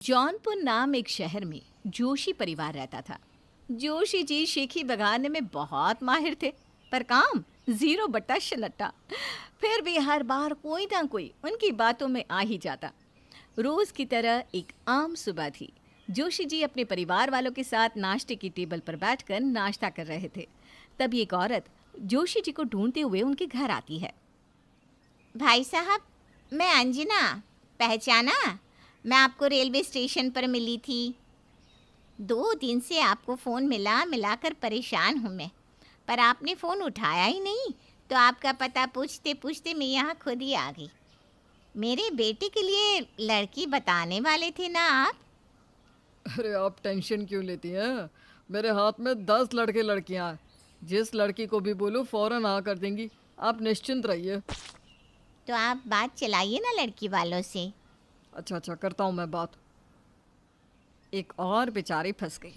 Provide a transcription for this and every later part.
जौनपुर नाम एक शहर में जोशी परिवार रहता था। जोशी जी शेखी बगाने में बहुत माहिर थे, पर काम जीरो बट्टा शलट्टा। फिर भी हर बार कोई ना कोई उनकी बातों में आ ही जाता। रोज की तरह एक आम सुबह थी। जोशी जी अपने परिवार वालों के साथ नाश्ते की टेबल पर बैठकर नाश्ता कर रहे थे। तभी एक औरत जोशी जी को ढूंढते हुए उनके घर आती है। भाई साहब, मैं अंजना, पहचाना? मैं आपको रेलवे स्टेशन पर मिली थी। 2 दिन से आपको फ़ोन मिलाकर परेशान हूँ मैं, पर आपने फ़ोन उठाया ही नहीं, तो आपका पता पूछते पूछते मैं यहाँ खुद ही आ गई। मेरे बेटे के लिए लड़की बताने वाले थे ना आप? अरे आप टेंशन क्यों लेती हैं? मेरे हाथ में 10 लड़के लड़कियां हैं। जिस लड़की को भी बोलूं फौरन हाँ कर देंगी। आप निश्चिंत रहिए। तो आप बात चलाइए ना लड़की वालों से। अच्छा अच्छा, करता हूँ मैं बात। एक और बेचारी फंस गई।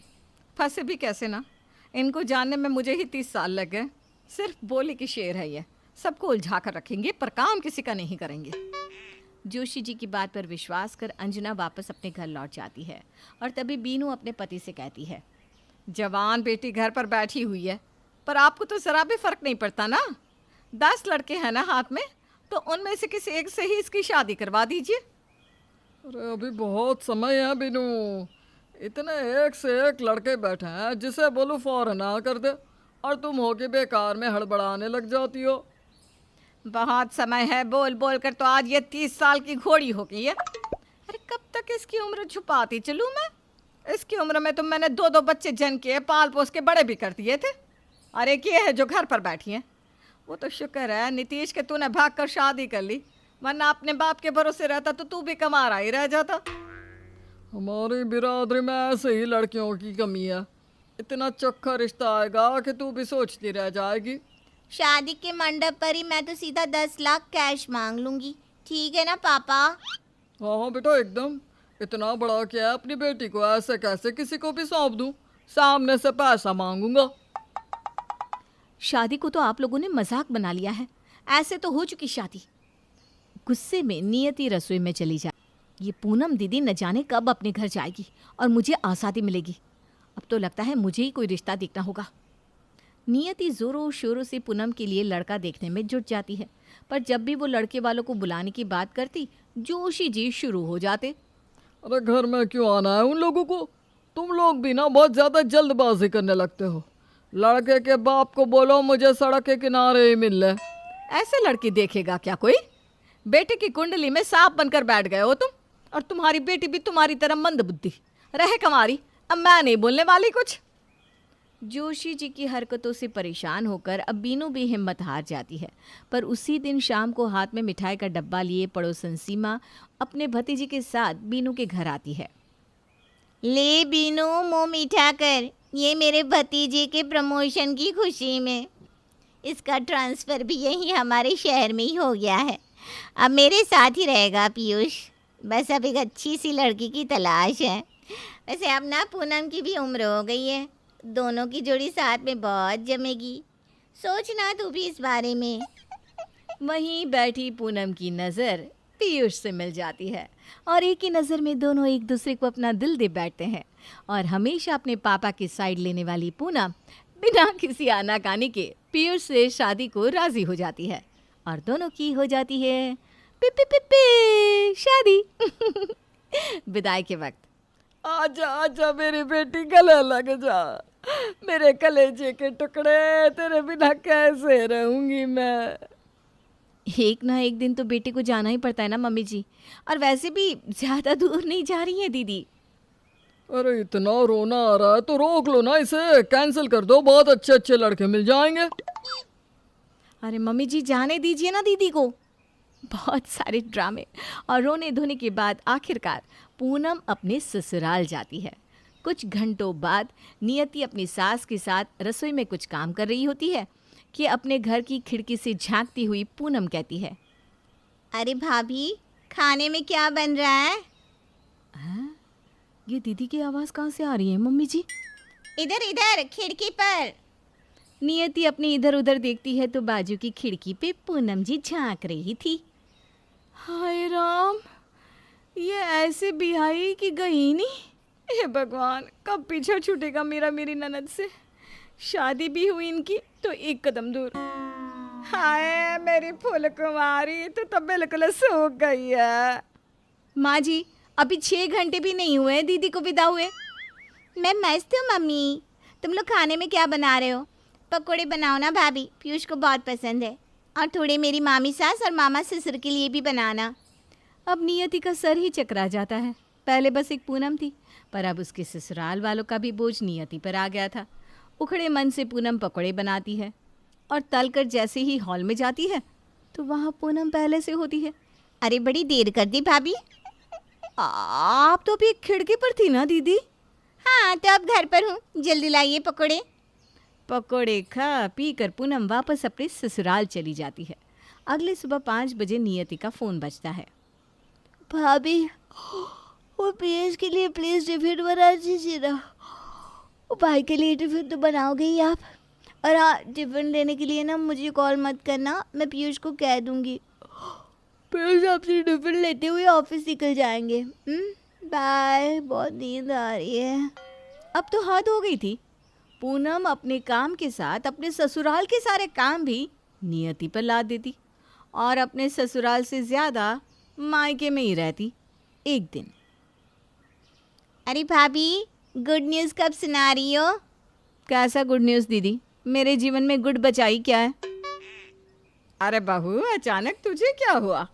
फंसे भी कैसे ना, इनको जानने में मुझे ही 30 साल लग गए। सिर्फ बोली की शेर है ये, सबको उलझा कर रखेंगे पर काम किसी का नहीं करेंगे। जोशी जी की बात पर विश्वास कर अंजना वापस अपने घर लौट जाती है और तभी बीनू अपने पति से कहती है, जवान बेटी घर पर बैठी हुई है, पर आपको तो ज़रा भी फर्क नहीं पड़ता ना। 10 लड़के हैं ना हाथ में, तो उनमें से किसी एक से ही इसकी शादी करवा दीजिए। अरे अभी बहुत समय है बिनू। इतने एक से एक लड़के बैठे हैं, जिसे बोलूं फौरन हाँ कर दे, और तुम हो के बेकार में हड़बड़ाने लग जाती हो। बहुत समय है बोल बोल कर तो आज ये 30 साल की घोड़ी हो गई है। अरे कब तक इसकी उम्र छुपाती चलूं मैं? इसकी उम्र में तो मैंने 2-2 बच्चे जन के पाल पोस के बड़े भी कर दिए थे। और एक ये है जो घर पर बैठी है। वो तो शुक्र है नीतीश के तूने भाग कर शादी कर ली, वरना अपने बाप के भरोसे रहता तो तू भी कमारा ही रह जाता। हमारी बिरादरी में ऐसे ही लड़कियों की कमी है। इतना चोखा रिश्ता आएगा कि तू भी सोचती रह जाएगी। शादी के मंडप पर ही मैं तो सीधा 10 लाख कैश मांग लूँगी। ठीक है ना पापा? हाँ हाँ बेटा, एकदम। इतना बड़ा क्या है, अपनी बेटी को ऐसे कैसे किसी को भी सौंप दूं? सामने से पैसा मांगूंगा। शादी को तो आप लोगों ने मजाक बना लिया है, ऐसे तो हो चुकी शादी। गुस्से में नियति रसोई में चली जाए। ये पूनम दीदी न जाने कब अपने घर जाएगी और मुझे आज़ादी मिलेगी। अब तो लगता है मुझे ही कोई रिश्ता देखना होगा। नियति जोरों शोरों से पूनम के लिए लड़का देखने में जुट जाती है, पर जब भी वो लड़के वालों को बुलाने की बात करती, जोशी जी शुरू हो जाते। अरे घर में क्यों आना है उन लोगों को? तुम लोग भी ना बहुत ज्यादा जल्दबाजी करने लगते हो। लड़के के बाप को बोलो मुझे सड़क के किनारे ही मिल ले। ऐसे लड़की देखेगा क्या कोई? बेटे की कुंडली में सांप बनकर बैठ गए हो तुम, और तुम्हारी बेटी भी तुम्हारी तरह मंद बुद्धि रहे कमारी। अब मैं नहीं बोलने वाली कुछ। जोशी जी की हरकतों से परेशान होकर अब बीनू भी हिम्मत हार जाती है, पर उसी दिन शाम को हाथ में मिठाई का डब्बा लिए पड़ोसन सीमा अपने भतीजी के साथ बीनू के घर आती है। ले बीनू, मुंह मीठा कर। ये मेरे भतीजे के प्रमोशन की खुशी में इसका ट्रांसफ़र भी यही हमारे शहर में ही हो गया है। अब मेरे साथ ही रहेगा पीयूष। बस अब एक अच्छी सी लड़की की तलाश है। वैसे अब ना पूनम की भी उम्र हो गई है, दोनों की जोड़ी साथ में बहुत जमेगी। सोचना तू भी इस बारे में। वहीं बैठी पूनम की नज़र पीयूष से मिल जाती है और एक ही नज़र में दोनों एक दूसरे को अपना दिल दे बैठते हैं। और हमेशा अपने पापा की साइड लेने वाली पूनम बिना किसी आनाकानी के पीयूष से शादी को राजी हो जाती है और दोनों की हो जाती है पी पी पी पी शादी। विदाई के वक्त, आजा आजा मेरी बेटी, गले लग जा। मेरे कलेजे के टुकड़े, तेरे बिना कैसे रहूंगी मैं? एक ना एक दिन तो बेटे को जाना ही पड़ता है ना मम्मी जी। और वैसे भी ज़्यादा दूर नहीं जा रही है दीदी। अरे इतना रोना आ रहा है तो रोक लो ना, इसे कैंसिल कर दो, बहुत अच्छे अच्छे लड़के मिल जाएंगे। अरे मम्मी जी जाने दीजिए ना दीदी को। बहुत सारे ड्रामे और रोने धोने के बाद आखिरकार पूनम अपने ससुराल जाती है। कुछ घंटों बाद नियति अपनी सास के साथ रसोई में कुछ काम कर रही होती है कि अपने घर की खिड़की से झांकती हुई पूनम कहती है, अरे भाभी, खाने में क्या बन रहा है? हाँ? ये दीदी की आवाज़ कहाँ से आ रही है मम्मी जी? इधर इधर खिड़की पर। नियति अपनी इधर उधर देखती है तो बाजू की खिड़की पे पूनम जी झांक रही थी। हाय राम, ये ऐसे बिहाई कि गई नहीं। हे भगवान, कब पीछा छूटेगा मेरा मेरी ननद से। शादी भी हुई इनकी तो एक कदम दूर। हाय मेरी फूल कुमारी, तो बिल्कुल सूख गई है। माँ जी, अभी 6 घंटे भी नहीं हुए हैं दीदी को विदा हुए। मैं मस्त हूँ मम्मी। तुम लोग खाने में क्या बना रहे हो? पकोड़े बनाओ ना भाभी, पीयूष को बहुत पसंद है। और थोड़े मेरी मामी सास और मामा ससुर के लिए भी बनाना। अब नियति का सर ही चकरा जाता है। पहले बस एक पूनम थी, पर अब उसके ससुराल वालों का भी बोझ नियति पर आ गया था। उखड़े मन से पूनम पकोड़े बनाती है और तलकर जैसे ही हॉल में जाती है तो वहाँ पूनम पहले से होती है। अरे बड़ी देर कर दी भाभी। आप तो अभी एक खिड़की पर थी ना दीदी। हाँ तो अब घर पर हूँ, जल्दी लाइए पकोड़े। पकोड़े खा पी कर पूनम वापस अपने ससुराल चली जाती है। अगले सुबह 5 बजे नियति का फ़ोन बजता है। भाभी, वो पीएस के लिए प्लीज़ टिफिन बना दीजिए ना। वो भाई के लिए टिफिन तो बनाओगे ही आप। और हाँ, टिफिन लेने के लिए ना मुझे कॉल मत करना, मैं पीयूष को कह दूँगी। पीयूष आपसे टिफिन लेते हुए ऑफिस निकल जाएंगे। बाय, बहुत नींद आ रही है। अब तो हद हो गई थी। पूनम अपने काम के साथ अपने ससुराल के सारे काम भी नियति पर लाद देती और अपने ससुराल से ज़्यादा मायके में ही रहती। एक दिन, अरे भाभी, गुड न्यूज़ कब सुना रही हो? कैसा गुड न्यूज़ दीदी? मेरे जीवन में गुड बचाई क्या है? अरे बहू, अचानक तुझे क्या हुआ?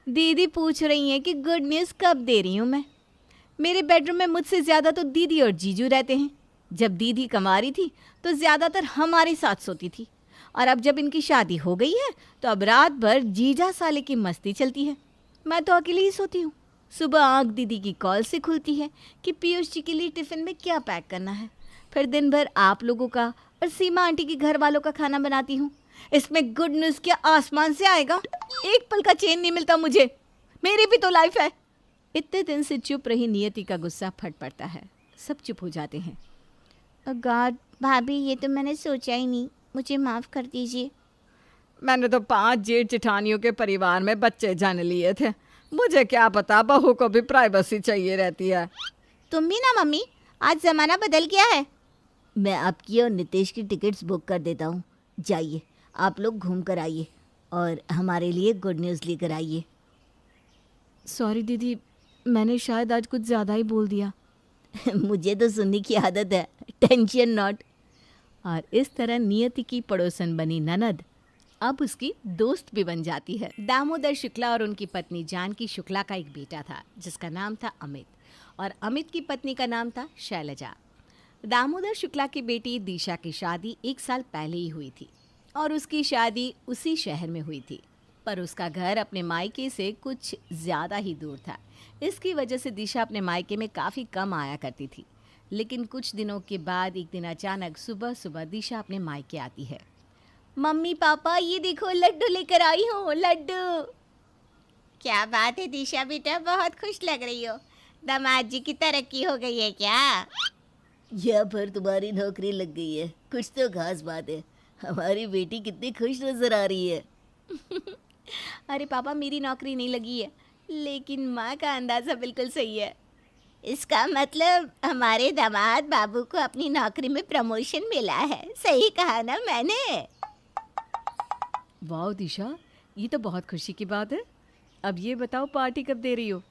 दीदी पूछ रही हैं कि गुड न्यूज़ कब दे रही हूँ मैं। मेरे बेडरूम में मुझसे ज़्यादा तो दीदी और जीजू रहते हैं। जब दीदी कमारी थी तो ज़्यादातर हमारे साथ सोती थी, और अब जब इनकी शादी हो गई है तो अब रात भर जीजा साले की मस्ती चलती है। मैं तो अकेली ही सोती हूँ। सुबह आँख दीदी की कॉल से खुलती है कि पीयूष जी के लिए टिफ़िन में क्या पैक करना है। फिर दिन भर आप लोगों का और सीमा आंटी के घर वालों का खाना बनाती हूँ। इसमें गुड न्यूज़ क्या आसमान से आएगा? एक पल का चैन नहीं मिलता मुझे। मेरी भी तो लाइफ है। इतने दिन से चुप रही नियति का गुस्सा फट पड़ता है। सब चुप हो जाते हैं। गॉड, भाभी ये तो मैंने सोचा ही नहीं, मुझे माफ़ कर दीजिए। मैंने तो 5 जेठ जेठानियों के परिवार में बच्चे जन लिए थे। मुझे क्या पता, बहू को भी प्राइवेसी चाहिए रहती है। तुम भी ना मम्मी, आज ज़माना बदल गया है। मैं आपकी और नितेश की टिकट्स बुक कर देता हूँ। जाइए, आप लोग घूम कर आइए और हमारे लिए गुड न्यूज़ लेकर आइए। सॉरी दीदी, मैंने शायद आज कुछ ज़्यादा ही बोल दिया। मुझे तो सुनने की आदत है, टेंशन नॉट। और इस तरह नियति की पड़ोसन बनी ननद अब उसकी दोस्त भी बन जाती है। दामोदर शुक्ला और उनकी पत्नी जानकी शुक्ला का एक बेटा था जिसका नाम था अमित, और अमित की पत्नी का नाम था शैलजा। दामोदर शुक्ला की बेटी दिशा की शादी 1 साल पहले ही हुई थी और उसकी शादी उसी शहर में हुई थी, पर उसका घर अपने मायके से कुछ ज़्यादा ही दूर था। इसकी वजह से दिशा अपने मायके में काफ़ी कम आया करती थी। लेकिन कुछ दिनों के बाद एक दिन अचानक सुबह सुबह दिशा अपने मायके आती है। मम्मी पापा, ये देखो लड्डू लेकर आई हूँ, लड्डू। क्या बात है दिशा बेटा, बहुत खुश लग रही हो। दामाद जी की तरक्की हो गई है क्या? या फिर तुम्हारी नौकरी लग गई है, कुछ तो खास बात है। हमारी बेटी कितनी खुश नजर आ रही है। अरे पापा, मेरी नौकरी नहीं लगी है, लेकिन माँ का अंदाज़ा बिल्कुल सही है। इसका मतलब हमारे दामाद बाबू को अपनी नौकरी में प्रमोशन मिला है। सही कहा ना मैंने? वाह दिशा, ये तो बहुत खुशी की बात है। अब ये बताओ, पार्टी कब दे रही हो?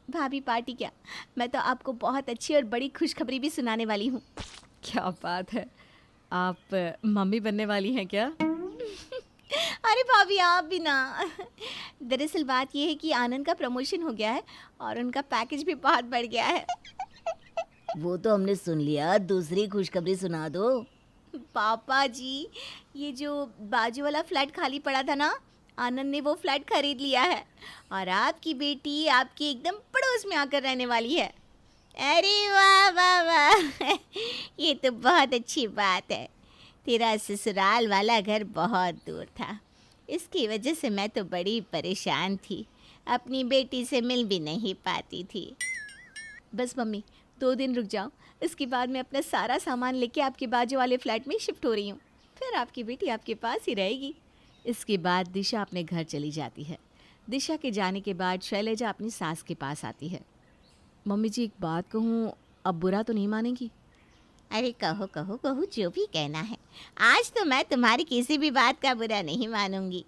भाभी पार्टी क्या, मैं तो आपको बहुत अच्छी और बड़ी खुशखबरी भी सुनाने वाली हूँ। क्या बात है, आप मम्मी बनने वाली हैं क्या? अरे भाभी आप भी ना। दरअसल बात यह है कि आनंद का प्रमोशन हो गया है और उनका पैकेज भी बहुत बढ़ गया है। वो तो हमने सुन लिया, दूसरी खुशखबरी सुना दो। पापा जी, ये जो बाजू वाला फ्लैट खाली पड़ा था ना, आनंद ने वो फ्लैट खरीद लिया है और आपकी बेटी आपके एकदम पड़ोस में आकर रहने वाली है। अरे वाह वाह वाह, ये तो बहुत अच्छी बात है। तेरा ससुराल वाला घर बहुत दूर था, इसकी वजह से मैं तो बड़ी परेशान थी, अपनी बेटी से मिल भी नहीं पाती थी। बस मम्मी, 2 दिन रुक जाओ, इसके बाद मैं अपना सारा सामान लेके आपके बाजू वाले फ्लैट में शिफ्ट हो रही हूँ, फिर आपकी बेटी आपके पास ही रहेगी। इसके बाद दिशा अपने घर चली जाती है। दिशा के जाने के बाद शैलजा अपनी सास के पास आती है। मम्मी जी एक बात कहूँ, अब बुरा तो नहीं मानेंगी? अरे कहो कहो कहो, जो भी कहना है। आज तो मैं तुम्हारी किसी भी बात का बुरा नहीं मानूंगी।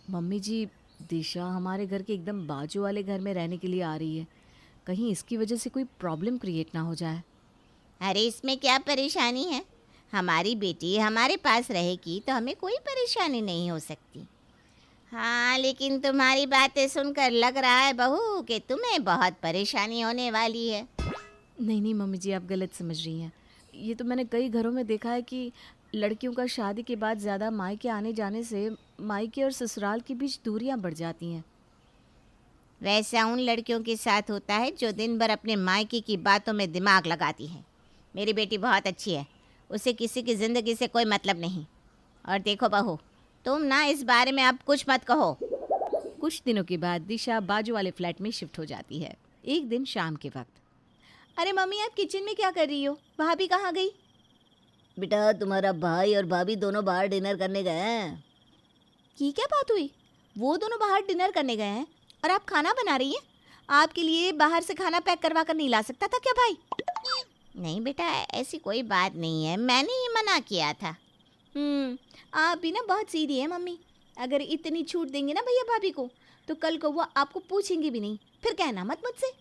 मम्मी जी, दिशा हमारे घर के एकदम बाजू वाले घर में रहने के लिए आ रही है, कहीं इसकी वजह से कोई प्रॉब्लम क्रिएट ना हो जाए। अरे इसमें क्या परेशानी है? हमारी बेटी हमारे पास रहेगी तो हमें कोई परेशानी नहीं हो सकती। हाँ, लेकिन तुम्हारी बातें सुनकर लग रहा है बहू कि तुम्हें बहुत परेशानी होने वाली है। नहीं नहीं मम्मी जी, आप गलत समझ रही हैं। ये तो मैंने कई घरों में देखा है कि लड़कियों का शादी के बाद ज़्यादा मायके आने जाने से मायके और ससुराल के बीच दूरियां बढ़ जाती हैं। वैसा उन लड़कियों के साथ होता है जो दिन भर अपने मायके की बातों में दिमाग लगाती हैं। मेरी बेटी बहुत अच्छी है, उसे किसी की ज़िंदगी से कोई मतलब नहीं। और देखो बहू, तुम ना इस बारे में अब कुछ मत कहो। कुछ दिनों के बाद दिशा बाजू वाले फ्लैट में शिफ्ट हो जाती है। एक दिन शाम के वक्त, अरे मम्मी, आप किचन में क्या कर रही हो? भाभी कहाँ गई? बेटा तुम्हारा भाई और भाभी दोनों बाहर डिनर करने गए हैं। की क्या बात हुई? वो दोनों बाहर डिनर करने गए हैं और आप खाना बना रही हैं? आपके लिए बाहर से खाना पैक करवा कर नहीं ला सकता था क्या भाई? नहीं बेटा, ऐसी कोई बात नहीं है, मैंने ही मना किया था। आप भी ना बहुत सीधी है मम्मी। अगर इतनी छूट देंगे ना भैया भाभी को तो कल को वो आपको पूछेंगे भी नहीं, फिर कहना मत मुझसे।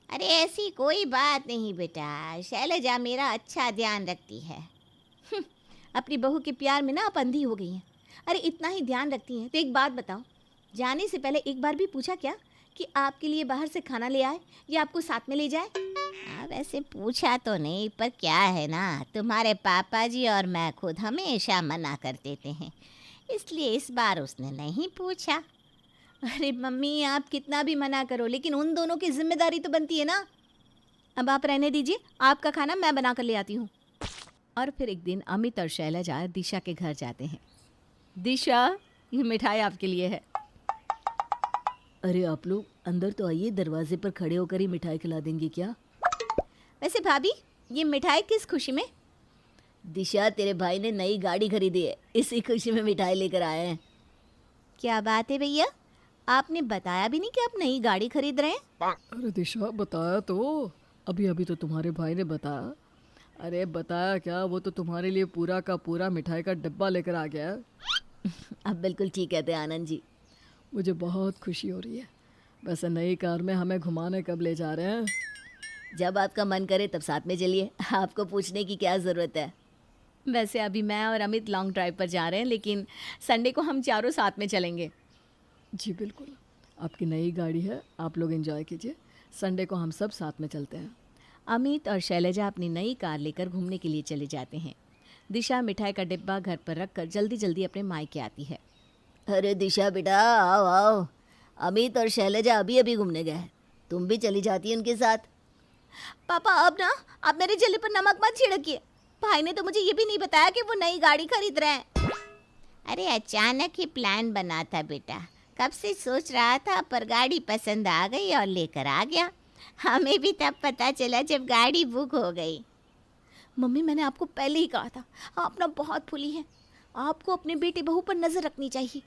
अरे ऐसी कोई बात नहीं बेटा, शैलजा मेरा अच्छा ध्यान रखती है। अपनी बहू के प्यार में ना आप अंधी हो गई हैं। अरे इतना ही ध्यान रखती हैं तो एक बात बताओ, जाने से पहले एक बार भी पूछा क्या कि आपके लिए बाहर से खाना ले आए या आपको साथ में ले जाए? वैसे पूछा तो नहीं, पर क्या है ना, तुम्हारे पापा जी और मैं खुद हमेशा मना कर देते हैं, इसलिए इस बार उसने नहीं पूछा। अरे मम्मी, आप कितना भी मना करो लेकिन उन दोनों की जिम्मेदारी तो बनती है ना। अब आप रहने दीजिए, आपका खाना मैं बना कर ले आती हूँ। और फिर एक दिन अमित और शैलजा दिशा के घर जाते हैं। दिशा, ये मिठाई आपके लिए है। अरे आप लोग अंदर तो आइए, दरवाजे पर खड़े होकर ही मिठाई खिला देंगे क्या? वैसे भाभी, ये मिठाई किस खुशी में? दिशा, तेरे भाई ने नई गाड़ी खरीदी है, इसी खुशी में मिठाई लेकर आए हैं। क्या बात है भैया, आपने बताया भी नहीं कि आप नई गाड़ी खरीद रहे हैं। अरे दिशा, बताया तो अभी अभी तो तुम्हारे भाई ने बताया। अरे बताया क्या, वो तो तुम्हारे लिए पूरा का पूरा मिठाई का डब्बा लेकर आ गया है। आप बिल्कुल ठीक कहते हैं आनंद जी। मुझे बहुत खुशी हो रही है। वैसे नई कार में हमें घुमाने कब ले जा रहे हैं? जब आपका मन करे तब साथ में चलिए, आपको पूछने की क्या ज़रूरत है। वैसे अभी मैं और अमित लॉन्ग ड्राइव पर जा रहे हैं, लेकिन संडे को हम चारों साथ में चलेंगे। जी बिल्कुल, आपकी नई गाड़ी है, आप लोग एंजॉय कीजिए। संडे को हम सब साथ में चलते हैं। अमित और शैलजा अपनी नई कार लेकर घूमने के लिए चले जाते हैं। दिशा मिठाई का डिब्बा घर पर रखकर जल्दी जल्दी अपने मायके आती है। अरे दिशा बेटा, आओ आओ, अमित और शैलजा अभी अभी घूमने गए हैं, तुम भी चली जाती है उनके साथ। पापा, अब ना आप मेरे जले पर नमक मत छिड़किए। भाई ने तो मुझे ये भी नहीं बताया कि वो नई गाड़ी खरीद रहे हैं। अरे अचानक ही प्लान बना था बेटा, कब से सोच रहा था, पर गाड़ी पसंद आ गई और लेकर आ गया। हमें भी तब पता चला जब गाड़ी बुक हो गई। मम्मी, मैंने आपको पहले ही कहा था, आप ना बहुत फूली हैं, आपको अपने बेटे बहू पर नजर रखनी चाहिए।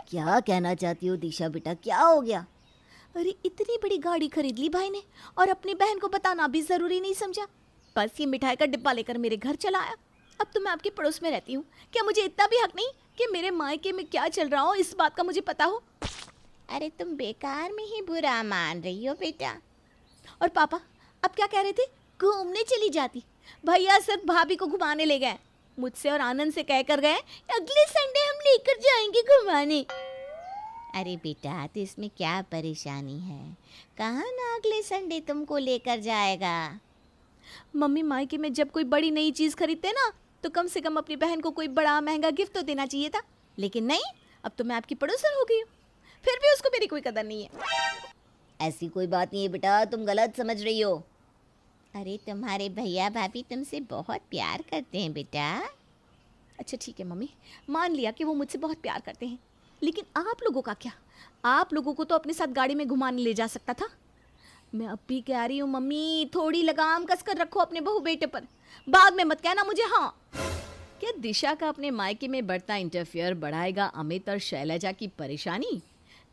क्या कहना चाहती हो दिशा बेटा, क्या हो गया? अरे इतनी बड़ी गाड़ी खरीद ली भाई ने और अपनी बहन को बताना भी जरूरी नहीं समझा। बस ये मिठाई का डिब्बा लेकर मेरे घर चला आया। अब तो मैं आपके पड़ोस में रहती हूँ, क्या मुझे इतना भी हक नहीं कि मेरे मायके में क्या चल रहा हो इस बात का मुझे पता हो? अरे तुम बेकार में ही बुरा मान रही हो बेटा। और पापा, अब क्या कह रहे थे? घूमने चली जाती। भैया सिर्फ भाभी को घुमाने ले गए, मुझसे और आनंद से कह कर गए अगले संडे हम लेकर जाएंगे घुमाने। अरे बेटा, तो इसमें क्या परेशानी है? कहाँ ना अगले संडे तुमको लेकर जाएगा। मम्मी, मायके में जब कोई बड़ी नई चीज़ खरीदते ना तो कम से कम अपनी बहन को कोई बड़ा महंगा गिफ्ट तो देना चाहिए था, लेकिन नहीं, अब तो मैं आपकी पड़ोसन हो गई हूँ, फिर भी उसको मेरी कोई कदर नहीं है। ऐसी कोई बात नहीं है बेटा, तुम गलत समझ रही हो। अरे तुम्हारे भैया भाभी तुमसे बहुत प्यार करते हैं बेटा। अच्छा ठीक है मम्मी, मान लिया कि वो मुझसे बहुत प्यार करते हैं, लेकिन आप लोगों का क्या? आप लोगों को तो अपने साथ गाड़ी में घुमाने ले जा सकता था। मैं अब भी कह रही हूँ मम्मी, थोड़ी लगाम कस कर रखो अपने बहू बेटे पर, बाद में मत कहना मुझे। हाँ, क्या दिशा का अपने मायके में बढ़ता इंटरफेयर बढ़ाएगा अमित और शैलजा की परेशानी?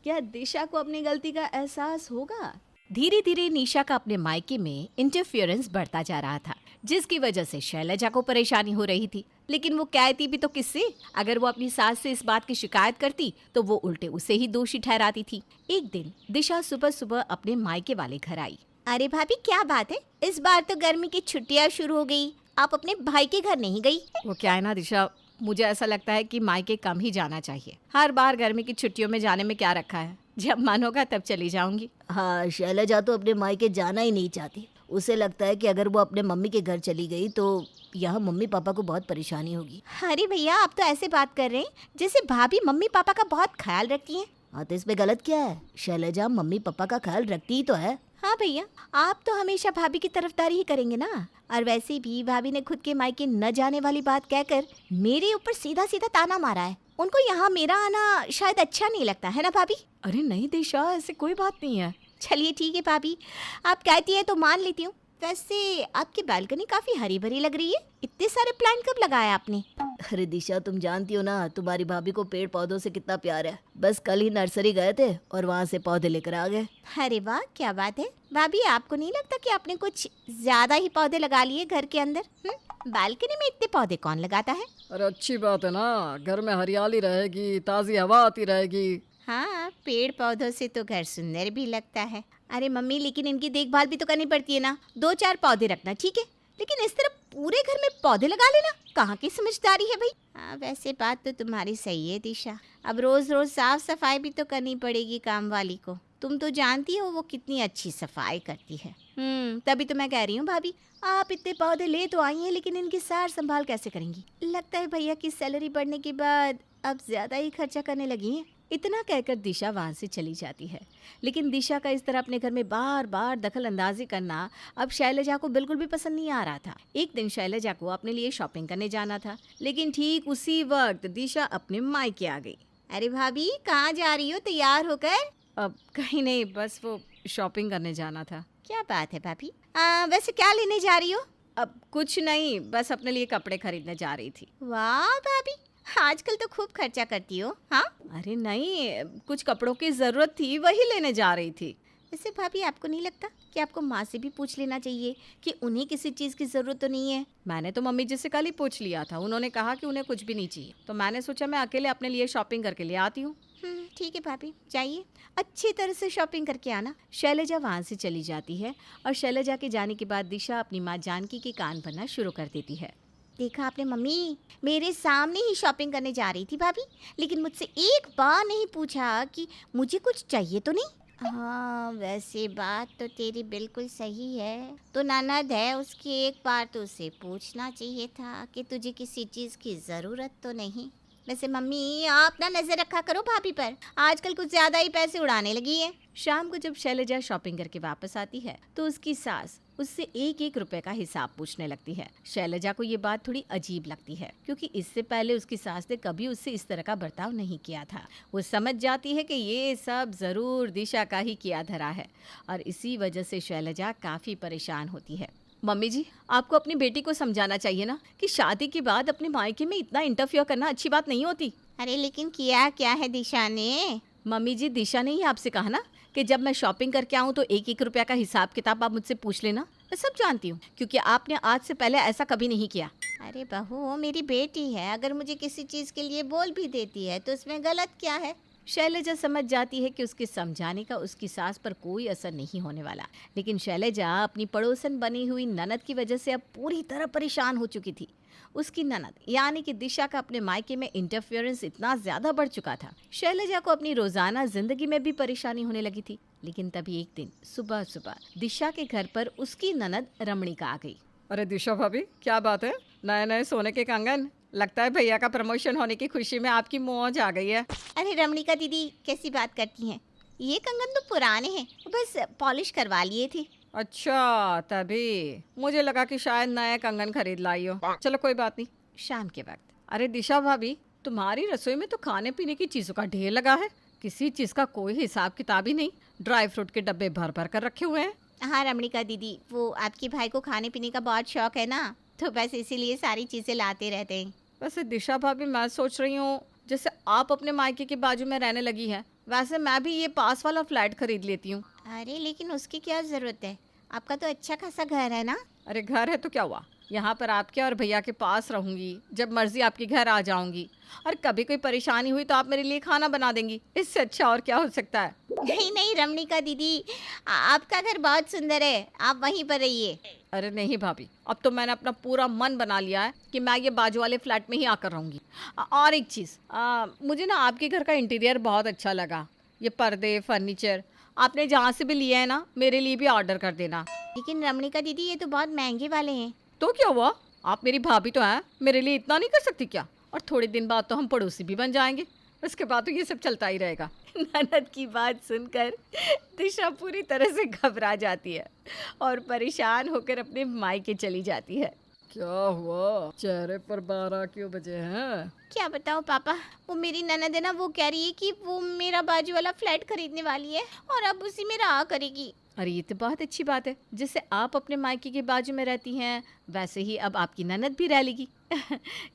क्या दिशा को अपनी गलती का एहसास होगा? धीरे धीरे निशा का अपने मायके में इंटरफियरेंस बढ़ता जा रहा था, जिसकी वजह से शैलजा को परेशानी हो रही थी। लेकिन वो कहती भी तो किससे? अगर वो अपनी सास से इस बात की शिकायत करती तो वो उल्टे उसे ही दोषी ठहराती थी। एक दिन दिशा सुबह सुबह अपने मायके वाले घर आई। अरे भाभी क्या बात है, इस बार तो गर्मी की छुट्टियां शुरू हो गई, आप अपने भाई के घर नहीं गई? वो क्या है ना दिशा, मुझे ऐसा लगता है कि मायके कम ही जाना चाहिए। हर बार गर्मी की छुट्टियों में जाने में क्या रखा है, जब मन होगा तब चली जाऊंगी। हाँ, शैलजा तो अपने मायके जाना ही नहीं चाहती। उसे लगता है कि अगर वो अपने मम्मी के घर चली गई तो यहाँ मम्मी पापा को बहुत परेशानी होगी। अरे भैया आप तो ऐसे बात कर रहे हैं जैसे भाभी मम्मी पापा का बहुत ख्याल रखती हैं। हाँ, तो इसमें गलत क्या है? शैलजा मम्मी पापा का ख्याल रखती ही तो है। हाँ भैया, आप तो हमेशा भाभी की तरफदारी ही करेंगे ना। और वैसे भी भाभी ने खुद के मायके न जाने वाली बात कहकर मेरे ऊपर सीधा सीधा ताना मारा है। उनको यहाँ मेरा आना शायद अच्छा नहीं लगता है ना भाभी? अरे नहीं दिशा, ऐसी कोई बात नहीं है। चलिए ठीक है भाभी, आप कहती है तो मान लेती हूँ। वैसे आपकी बालकनी काफी हरी भरी लग रही है, इतने सारे प्लांट कब लगाया आपने? अरे दिशा, तुम जानती हो ना तुम्हारी भाभी को पेड़ पौधों से कितना प्यार है। बस कल ही नर्सरी गए थे और वहाँ से पौधे लेकर आ गए। अरे वाह, क्या बात है भाभी, आपको नहीं लगता कि आपने कुछ ज्यादा ही पौधे लगा लिए घर के अंदर? बालकनी में इतने पौधे कौन लगाता है? अरे अच्छी बात है ना, घर में हरियाली रहेगी, ताज़ी हवा आती रहेगी। हाँ, पेड़ पौधों से तो घर सुंदर भी लगता है। अरे मम्मी, लेकिन इनकी देखभाल भी तो करनी पड़ती है ना। 2-4 पौधे रखना ठीक है, लेकिन इस तरह पूरे घर में पौधे लगा लेना कहाँ की समझदारी है भाई? हाँ, वैसे बात तो तुम्हारी सही है दिशा। अब रोज रोज साफ सफाई भी तो करनी पड़ेगी काम वाली को। तुम तो जानती हो वो कितनी अच्छी सफाई करती है। तभी तो मैं कह रही हूँ भाभी, आप इतने पौधे ले तो आई हैं, लेकिन इनकी सार संभाल कैसे करेंगी? लगता है भैया की सैलरी बढ़ने के बाद अब ज्यादा ही खर्चा करने लगी हैं। इतना कहकर दिशा वहाँ से चली जाती है। लेकिन दिशा का इस तरह अपने घर में बार बार दखल अंदाजी करना अब शैलजा को बिल्कुल भी पसंद नहीं आ रहा था। एक दिन शैलजा को अपने लिए शॉपिंग करने जाना था, लेकिन ठीक उसी वक्त दिशा अपने मायके आ गई। अरे भाभी कहाँ जा रही हो तैयार होकर? अब कहीं नहीं, बस वो शॉपिंग करने जाना था। क्या बात है भाभी, वैसे क्या लेने जा रही हो? अब कुछ नहीं, बस अपने लिए कपड़े खरीदने जा रही थी। वाह भाभी, आजकल तो खूब खर्चा करती हो। हाँ, अरे नहीं, कुछ कपड़ों की जरूरत थी, वही लेने जा रही थी। वैसे भाभी आपको नहीं लगता कि आपको माँ से भी पूछ लेना चाहिए कि उन्हें किसी चीज़ की ज़रूरत तो नहीं है? मैंने तो मम्मी जी से कल ही पूछ लिया था, उन्होंने कहा कि उन्हें कुछ भी नहीं चाहिए, तो मैंने सोचा मैं अकेले अपने लिए शॉपिंग करके ले आती हूँ। ठीक है भाभी, जाइए अच्छी तरह से शॉपिंग करके आना। शैलजा वहाँ से चली जाती है और शैलजा के जाने के बाद दिशा अपनी माँ जानकी के कान भरना शुरू कर देती है। देखा आपने मम्मी, मेरे सामने ही शॉपिंग करने जा रही थी भाभी, लेकिन मुझसे एक बार नहीं पूछा कि मुझे कुछ चाहिए तो नहीं। हाँ, वैसे बात तो तेरी बिल्कुल सही है। तो ननद है उसकी, एक बार तो उसे पूछना चाहिए था कि तुझे किसी चीज़ की ज़रूरत तो नहीं। वैसे मम्मी आप ना नज़र रखा करो भाभी पर, आजकल कुछ ज़्यादा ही पैसे उड़ाने लगी है। शाम को जब शैलजा शॉपिंग करके वापस आती है तो उसकी सास उससे 1-1 रुपए का हिसाब पूछने लगती है। शैलजा को ये बात थोड़ी अजीब लगती है, क्योंकि इससे पहले उसकी सास ने कभी उससे इस तरह का बर्ताव नहीं किया था। वो समझ जाती है कि ये सब जरूर दिशा का ही किया धरा है, और इसी वजह से शैलजा काफी परेशान होती है। मम्मी जी, आपको अपनी बेटी को समझाना चाहिए ना कि शादी के बाद अपने मायके में इतना इंटरफियर करना अच्छी बात नहीं होती। अरे लेकिन किया क्या है दिशा ने? मम्मी जी, दिशा ने ही आपसे कहा ना कि जब मैं शॉपिंग करके आऊँ तो 1-1 रुपया का हिसाब किताब आप मुझसे पूछ लेना। मैं सब जानती हूँ, क्योंकि आपने आज से पहले ऐसा कभी नहीं किया। अरे बहू, वो मेरी बेटी है, अगर मुझे किसी चीज़ के लिए बोल भी देती है तो उसमें गलत क्या है? शैलजा समझ जाती है कि उसके समझाने का उसकी सास पर कोई असर नहीं होने वाला, लेकिन शैलजा अपनी पड़ोसन बनी हुई ननद की वजह से अब पूरी तरह परेशान हो चुकी थी। उसकी ननद यानी कि दिशा का अपने मायके में इंटरफेरेंस इतना ज्यादा बढ़ चुका था, शैलजा को अपनी रोजाना जिंदगी में भी परेशानी होने लगी थी। लेकिन तभी एक दिन सुबह सुबह दिशा के घर पर उसकी ननद रमणिका आ गई। अरे दिशा भाभी, क्या बात है? नए नए सोने के कंगन, लगता है भैया का प्रमोशन होने की खुशी में आपकी मौज आ गई है। अरे रमणिका दीदी कैसी बात करती हैं? ये कंगन तो पुराने हैं, बस पॉलिश करवा लिए थे। अच्छा, तभी मुझे लगा कि शायद नए कंगन खरीद लाई हो। चलो कोई बात नहीं। शाम के वक्त अरे दिशा भाभी, तुम्हारी रसोई में तो खाने पीने की चीजों का ढेर लगा है, किसी चीज का कोई हिसाब किताब ही नहीं। ड्राई फ्रूट के डब्बे भर भर कर रखे हुए हैं। हाँ रमणिका दीदी, वो आपके भाई को खाने पीने का बहुत शौक है ना, तो बस इसीलिए सारी चीज़ें लाते रहते हैं। वैसे दिशा भाभी, मैं सोच रही हूँ जैसे आप अपने मायके के बाजू में रहने लगी है, वैसे मैं भी ये पास वाला फ्लैट खरीद लेती हूँ। अरे लेकिन उसकी क्या ज़रूरत है, आपका तो अच्छा खासा घर है ना। अरे घर है तो क्या हुआ, यहाँ पर आपके और भैया के पास रहूंगी, जब मर्जी आपके घर आ जाऊंगी, और कभी कोई परेशानी हुई तो आप मेरे लिए खाना बना देंगी। इससे अच्छा और क्या हो सकता है। नहीं नहीं रमणिका दीदी, आपका घर बहुत सुंदर है, आप वहीं पर रहिए। अरे नहीं भाभी, अब तो मैंने अपना पूरा मन बना लिया है कि मैं ये बाजू वाले फ्लैट में ही आकर रहूंगी। और एक चीज़, मुझे ना आपके घर का इंटीरियर बहुत अच्छा लगा। ये पर्दे, फर्नीचर आपने जहाँ से भी लिया है ना, मेरे लिए भी ऑर्डर कर देना। लेकिन रमणिका दीदी ये तो बहुत महंगे वाले हैं। तो क्या हुआ, आप मेरी भाभी तो हैं, मेरे लिए इतना नहीं कर सकती क्या? और थोड़े दिन बाद तो हम पड़ोसी भी बन जाएंगे, उसके बाद तो ये सब चलता ही रहेगा। ननद की बात सुनकर दिशा पूरी तरह से घबरा जाती है और परेशान होकर अपने मायके चली जाती है। क्या हुआ, चेहरे पर 12 क्यों बजे हैं? क्या बताओ पापा, वो मेरी ननद है ना, वो कह रही है कि वो मेरा बाजू वाला फ्लैट खरीदने वाली है और अब उसी में रहा करेगी। अरे ये तो बहुत अच्छी बात है, जैसे आप अपने मायके के बाजू में रहती हैं वैसे ही अब आपकी ननद भी रह लेगी।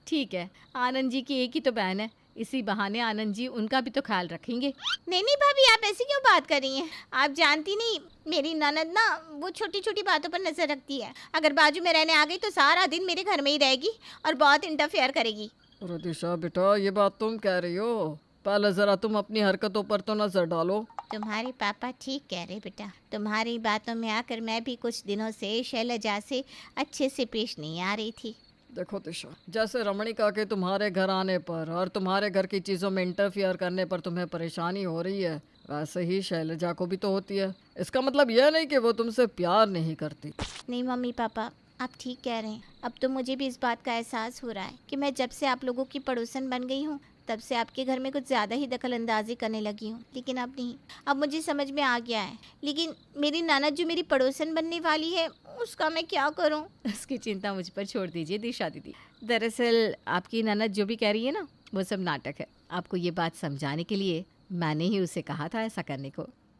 ठीक है, आनंद जी की एक ही तो बहन है, इसी बहाने आनंद जी उनका भी तो ख्याल रखेंगे। नहीं नहीं भाभी, आप ऐसी क्यों बात कर रही हैं? आप जानती नहीं, मेरी ननद ना वो छोटी छोटी बातों पर नजर रखती है। अगर बाजू में रहने आ गई तो सारा दिन मेरे घर में ही रहेगी और बहुत इंटरफेयर करेगी। अरे दिशा बेटा, ये बात तुम कह रही हो? पहले जरा तुम अपनी हरकतों पर तो नजर डालो। तुम्हारे पापा ठीक कह रहे बेटा, तुम्हारी बातों में आकर मैं भी कुछ दिनों से शैलजा से अच्छे से पेश नहीं आ रही थी। देखो दिशा, जैसे रमणिका के तुम्हारे घर आने पर और तुम्हारे घर की चीज़ों में इंटरफियर करने पर तुम्हें परेशानी हो रही है, वैसे ही शैलजा को भी तो होती है। इसका मतलब यह नहीं कि वो तुमसे प्यार नहीं करती। नहीं मम्मी पापा, आप ठीक कह रहे हैं। अब तो मुझे भी इस बात का एहसास हो रहा है कि मैं जब से आप लोगों की पड़ोसन बन गई हूँ तब से आपके घर में कुछ ज़्यादा ही दखल अंदाजी करने लगी हूँ। लेकिन अब नहीं, अब मुझे समझ में आ गया है। लेकिन मेरी ननद जो मेरी पड़ोसन बनने वाली है, उसका मैं क्या करूँ? उसकी चिंता मुझ पर छोड़ दीजिए दिशा दीदी। दरअसल आपकी ननद जो भी कह रही है ना, वो सब नाटक है। आपको ये बात समझाने के लिए मैंने ही उसे कहा था ऐसा करने को।